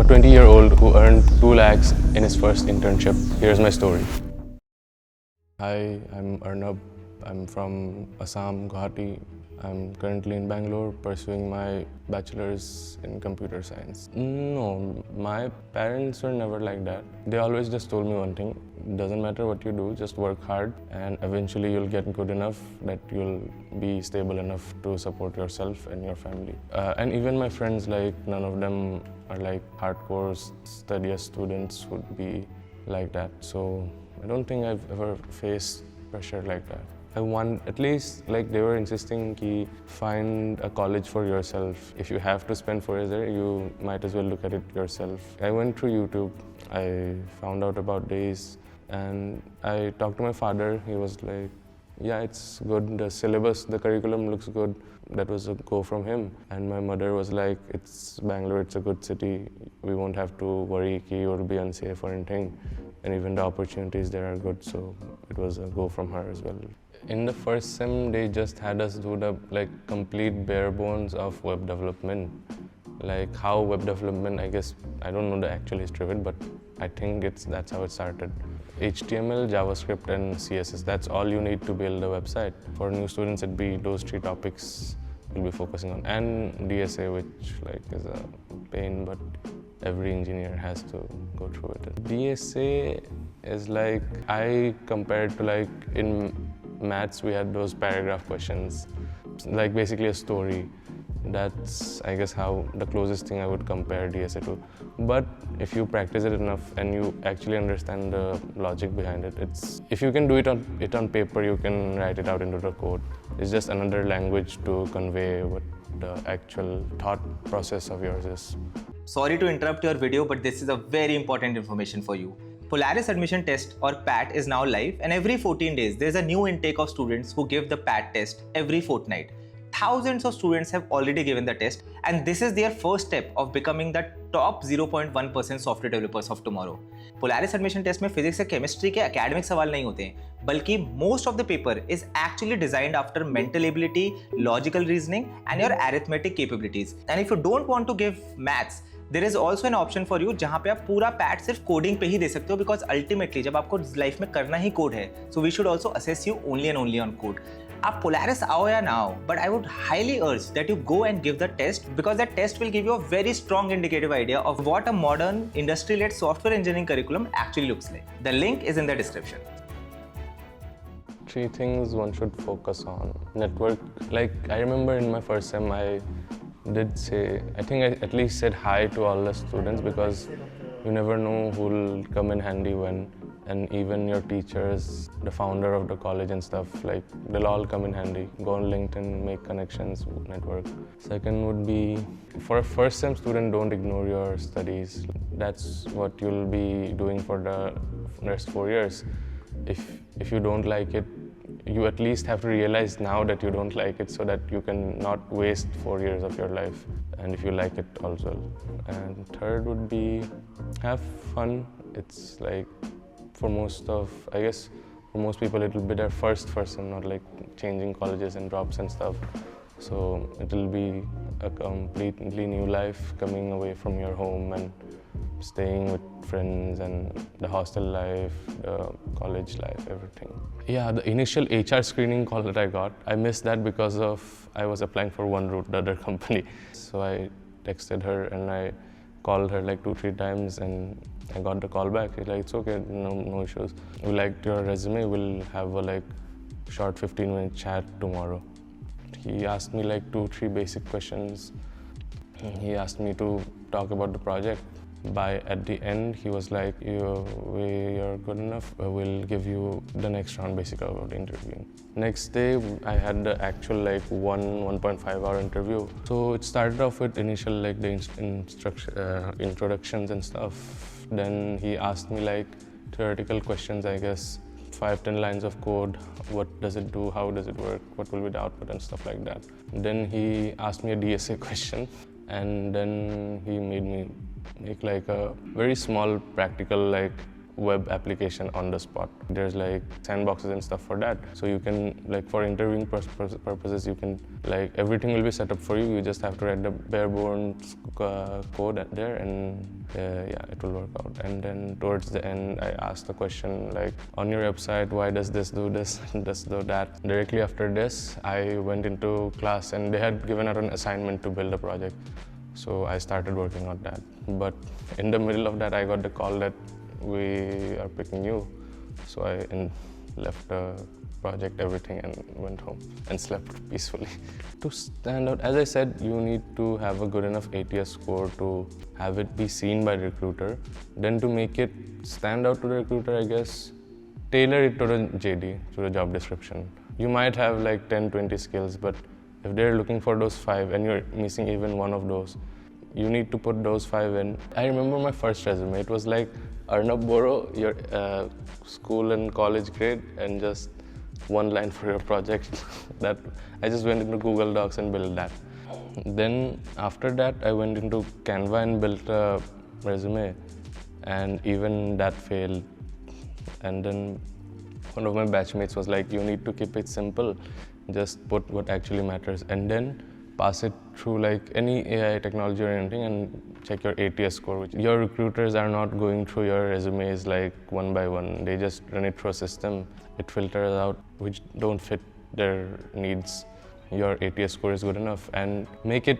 20-year-old who earned 2 lakhs in his first internship. Here's my story. Hi, I'm Arnab. I'm from Assam, Guwahati. I'm currently in Bengaluru pursuing my bachelor's in computer science. No, my parents were never like that. They always just told me one thing: it doesn't matter what you do, just work hard and eventually you'll get good enough that you'll be stable enough to support yourself and your family. And even my friends, like none of them are like hardcore studious students would be like that. So I don't think I've ever faced pressure like that. I want, at least like they were insisting ki find a college for yourself. If you have to spend 4 years there, you might as well look at it yourself. I went through YouTube, I found out about days and I talked to my father. He was like, yeah, it's good, the syllabus, the curriculum looks good. That was a go from him. And my mother was like, it's Bangalore, it's a good city. We won't have to worry ki you'll be unsafe or anything. And even the opportunities there are good, so it was a go from her as well. In the first sem, they just had us do the complete bare bones of web development. Like how web development, I guess, I don't know the actual history of it, but I think that's how it started. HTML, JavaScript and CSS, that's all you need to build a website. For new students, it'd be those 3 topics we'll be focusing on. And DSA, which is a pain, but every engineer has to go through it. DSA is I compared to in maths, we had those paragraph questions, basically a story. That's, I guess, how the closest thing I would compare DSA to. But if you practice it enough and you actually understand the logic behind it, if you can do it on paper, you can write it out into the code. It's just another language to convey what the actual thought process of yours is. Sorry to interrupt your video, but this is a very important information for you. Polaris admission test or PAT is now live, and every 14 days there's a new intake of students who give the PAT test every fortnight. Thousands of students have already given the test, and this is their first step of becoming the top 0.1% software developers of tomorrow. Polaris admission test में physics और chemistry के academic सवाल नहीं होते हैं, बल्कि most of the paper is actually designed after mental ability, logical reasoning and your arithmetic capabilities. And if you don't want to give maths, there is also an option for you जहाँ पे आप पूरा PAT सिर्फ coding पे ही दे सकते हो, because ultimately जब आपको लाइफ में करना ही कोड है, so we should also assess you only and only on code. आप Polaris आओ या ना आओ, but I would highly urge that you go and give the test, because that test will give you a very strong indicative idea of what a modern industry-led software engineering curriculum actually looks like. The link is in the description. 3 things one should focus on. Network, I remember in my first sem, I think I at least said hi to all the students, because you never know who will come in handy when, and even your teachers, the founder of the college and stuff, they'll all come in handy. Go on LinkedIn, make connections, network. Second would be, for a first sem student, don't ignore your studies. That's what you'll be doing for the next 4 years. If you don't like it, you at least have to realize now that you don't like it, so that you can not waste 4 years of your life, and if you like it also. And third would be, have fun. It's for most people it will be their first sem, not changing colleges and drops and stuff. So it will be a completely new life, coming away from your home and staying with friends, and the hostel life, the college life, everything. Yeah, the initial HR screening call that I got, I missed that because I was applying for OneRoute, the other company. So I texted her and I called her 2-3 times, and I got the call back. She's like, it's okay, no issues. We liked your resume, we'll have a short 15-minute chat tomorrow. He asked me 2-3 basic questions. He asked me to talk about the project. At the end, he was like, you're good enough, we'll give you the next round basically about the interview. Next day, I had the actual 1.5 hour interview. So it started off with initial the introductions and stuff. Then he asked me theoretical questions, I guess, 5-10 lines of code. What does it do? How does it work? What will be the output and stuff like that. Then he asked me a DSA question, and then he made me make a very small practical web application on the spot. There's like sandboxes and stuff for that. So you can, like, for interviewing purposes, you can, like, everything will be set up for you. You just have to write the bare bones code there, and yeah, it will work out. And then towards the end, I asked the question like, on your website, why does this do this and this do that? Directly after this, I went into class and they had given out an assignment to build a project. So I started working on that. But in the middle of that, I got the call that we are picking you. So I left the project, everything, and went home and slept peacefully. To stand out, as I said, you need to have a good enough ATS score to have it be seen by the recruiter. Then to make it stand out to the recruiter, I guess, tailor it to the JD, to the job description. You might have like 10, 20 skills, but if they're looking for those 5 and you're missing even one of those, you need to put those 5 in. I remember my first resume. It was like, Arnab Boro, your school and college grade, and just one line for your project. That I just went into Google Docs and built that. Then after that, I went into Canva and built a resume, and even that failed. And then one of my batchmates was like, you need to keep it simple, just put what actually matters, and then pass it through like any AI technology or anything and check your ATS score. Your recruiters are not going through your resumes like one by one. They just run it through a system. It filters out which don't fit their needs. Your ATS score is good enough, and make it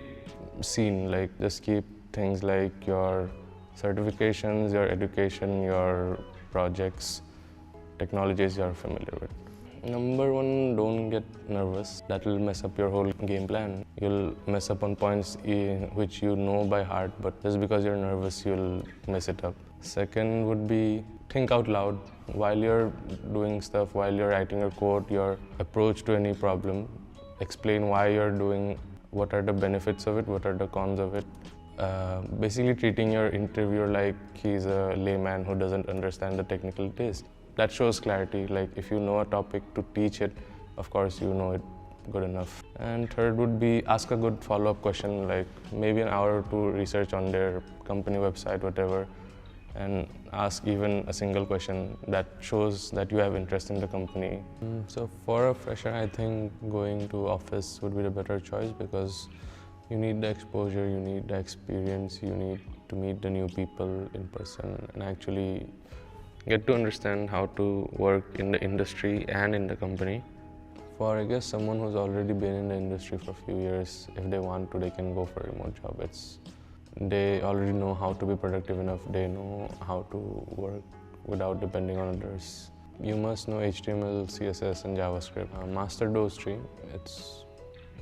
seen. Like, just keep things like your certifications, your education, your projects, technologies you're familiar with. Number 1, don't get nervous. That will mess up your whole game plan. You'll mess up on points which you know by heart, but just because you're nervous, you'll mess it up. Second would be, think out loud. While you're doing stuff, while you're writing your code, your approach to any problem, explain why you're doing, what are the benefits of it, what are the cons of it. Basically treating your interviewer like he's a layman who doesn't understand the technical taste. That shows clarity. Like, if you know a topic, to teach it, of course you know it good enough. And third would be, ask a good follow-up question, like maybe an hour or two research on their company website, whatever, and ask even a single question that shows that you have interest in the company. So for a fresher, I think going to office would be the better choice, because you need the exposure, you need the experience, you need to meet the new people in person and actually get to understand how to work in the industry and in the company. For, I guess, someone who's already been in the industry for a few years, if they want to, they can go for a remote job. They already know how to be productive enough, they know how to work without depending on others. You must know HTML, CSS and JavaScript. Master those 3.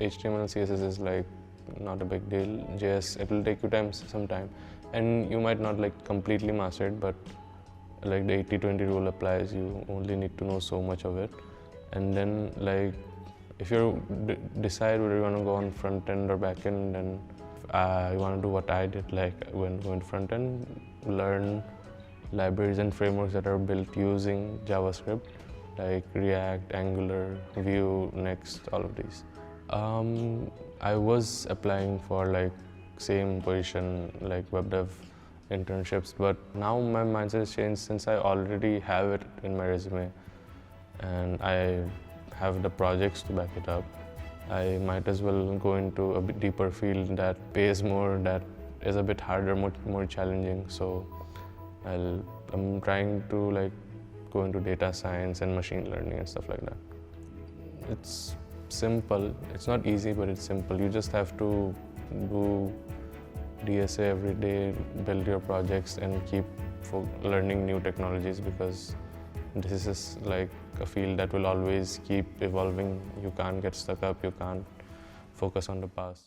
HTML, CSS is like not a big deal. JS, it will take you some time, and you might not like completely master it, but like the 80-20 rule applies. You only need to know so much of it. And then, like, if you decide whether you want to go on front end or back end, then you want to do what I did, like when going front end, learn libraries and frameworks that are built using JavaScript, like React, Angular, Vue, Next, all of these. I was applying for like same position, like web dev internships, but now my mindset has changed since I already have it in my resume and I have the projects to back it up. I might as well go into a bit deeper field that pays more, that is a bit harder, more challenging. So I'm trying to like go into data science and machine learning and stuff like that. It's simple. It's not easy, but it's simple. You just have to do DSA every day, build your projects and keep learning new technologies, because this is like a field that will always keep evolving. You can't get stuck up, you can't focus on the past.